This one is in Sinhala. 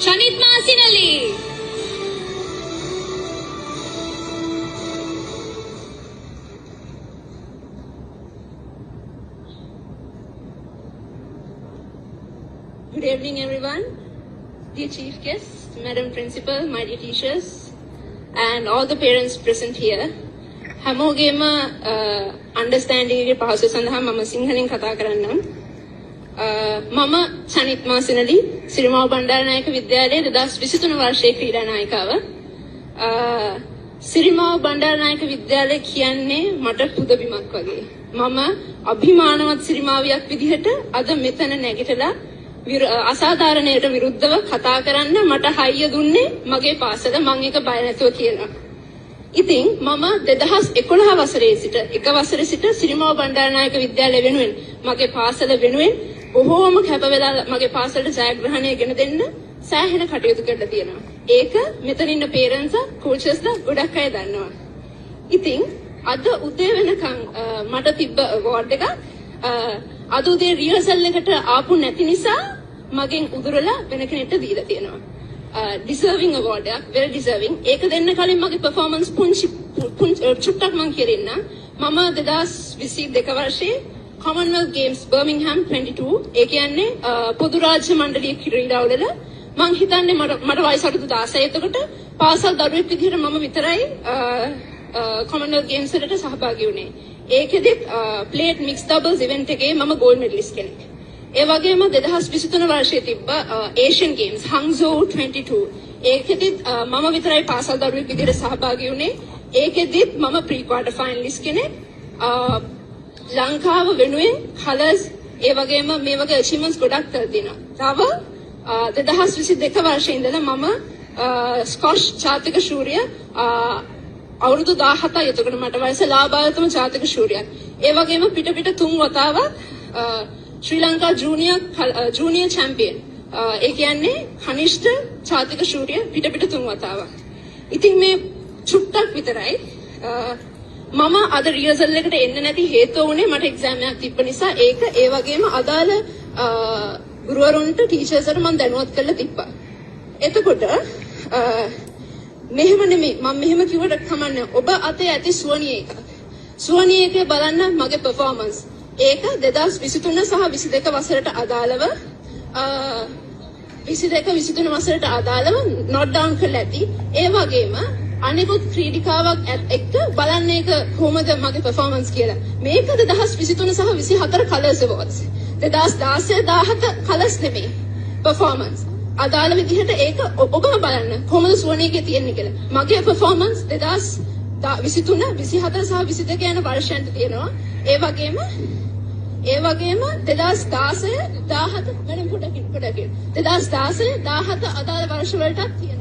Shanit Masinali. Good evening, everyone. Dear Chief Guest, Madam Principal, my dear teachers, and all the parents present here. හැමෝගේම understanding එකේ පහසු සඳහා මම සිංහලෙන් කතා කරන්නම්. මම සනිත් මාසිනලි සිරිමාව බණ්ඩාරනායක විද්‍යාලයේ 2023 වර්ෂයේ ක්‍රීඩා නායිකාව. සිරිමාව බණ්ඩාරනායක විද්‍යාලය කියන්නේ මට පුදබිමක් වගේ. මම අභිමානවත් සිරිමාවියක් විදිහට අද මෙතන නැගිටලා අසාධාරණයට විරුද්ධව කතා කරන්න මට හයිය දුන්නේ මගේ පාසල. මම ඒක බය නැතුව කියනවා. ඉතින් මම 2011 වසරේ සිට එක වසරේ සිට සිරිමාව බණ්ඩාරනායක විද්‍යාලය වෙනුවෙන් මගේ පාසල වෙනුවෙන් බොහෝම කැප වෙලා මගේ පාසලට ජයග්‍රහණය ගෙන දෙන්න සෑහෙන කටයුතු කරලා තියෙනවා. ඒක මෙතන ඉන්න පේරන්ට්ස් කෝචස්ලා ගොඩක් අය දන්නවා. ඉතින් අද උදේ වෙනකන් මට තිබ්බ අවෝඩ් එක අද උදේ රිහර්සල් එකට ආපු නැති නිසා මගෙන් උදුරලා වෙන කෙනෙක්ට දීලා තියෙනවා. Deserving award එකක්, very deserving. ඒක දෙන්න කලින් මගේ performance පුංචි චුට්ටක් මම කියන්න. මම 2022 වර්ෂයේ Commonwealth Games Birmingham 22 ඒ කියන්නේ පොදු රාජ්‍ය මණ්ඩලීය ක්‍රීඩාවල මම හිතන්නේ මට වයස අවුරුදු 16. එතකොට පාසල් දරුවෙක් විදිහට මම විතරයි Commonwealth Games වලට සහභාගී වුණේ. ඒකෙදි plate mixed doubles event එකේ මම gold medalist කෙනෙක්. ඒ වගේම 2023 වර්ෂයේ තිබ්බ Asian Games Hangzhou 22 ඒකෙදි මම විතරයි පාසල් දරුවෙක් විදිහට සහභාගී වුණේ. ඒකෙදි මම pre quarter finalist කෙනෙක්. ලංකාව වෙනුවෙන් කලර්ස් ඒ වගේම මේ වගේ achievements ගොඩක් කරලා තිනවා. තව 2022 වර්ෂයේ ඉඳලා මම ස්කොෂ් ජාතික ශූරිය අවුරුදු 17යි. එතකොට මට වයස ලාභායතම ජාතික ශූරියක්. ඒ වගේම පිට 3 වතාවක් ශ්‍රී ලංකා ජූනියර් චැම්පියන්. ඒ කියන්නේ කනිෂ්ඨ ජාතික ශූරිය පිට 3 වතාවක්. ඉතින් මේ චුට්ටක් විතරයි මම අද රිහර්සල් එකට එන්න නැති හේතුව උනේ මට එක්සෑම් එකක් තිබ්බ නිසා. ඒක ඒ වගේම අදාළ ගුරුවරුන්ට ටීචර්ස්ට මම දැනුවත් කරලා තිබ්බා. එතකොට මෙහෙම නෙමෙයි මම මෙහෙම කිව්වට කමන්නේ. ඔබ අතේ ඇති සුවනිය එක. සුවනිය එකේ බලන්න මගේ performance. ඒක 2023 සහ 22 වසරට අදාළව 22-23 වසරට අදාළව note down කරලා ඇති. ඒ වගේම අනිකුත් ක්‍රීඩිකාවක් එක්ක බලන්න ඒක කොහොමද මගේ performance කියලා. මේක 2023 සහ 24 colours awards. 2016 17 colours නෙමෙයි performance. අදාළ විදිහට ඒක ඔබම බලන්න කොහොමද සුවනියගේ තියෙන්නේ කියලා. මගේ performance 2023 24 සහ 22 යන වර්ෂයන්ට තියෙනවා. ඒ වගේම 2016 17 වෙන පොඩකින් 2016 17 අදාළ වර්ෂ වලටත් තියෙනවා.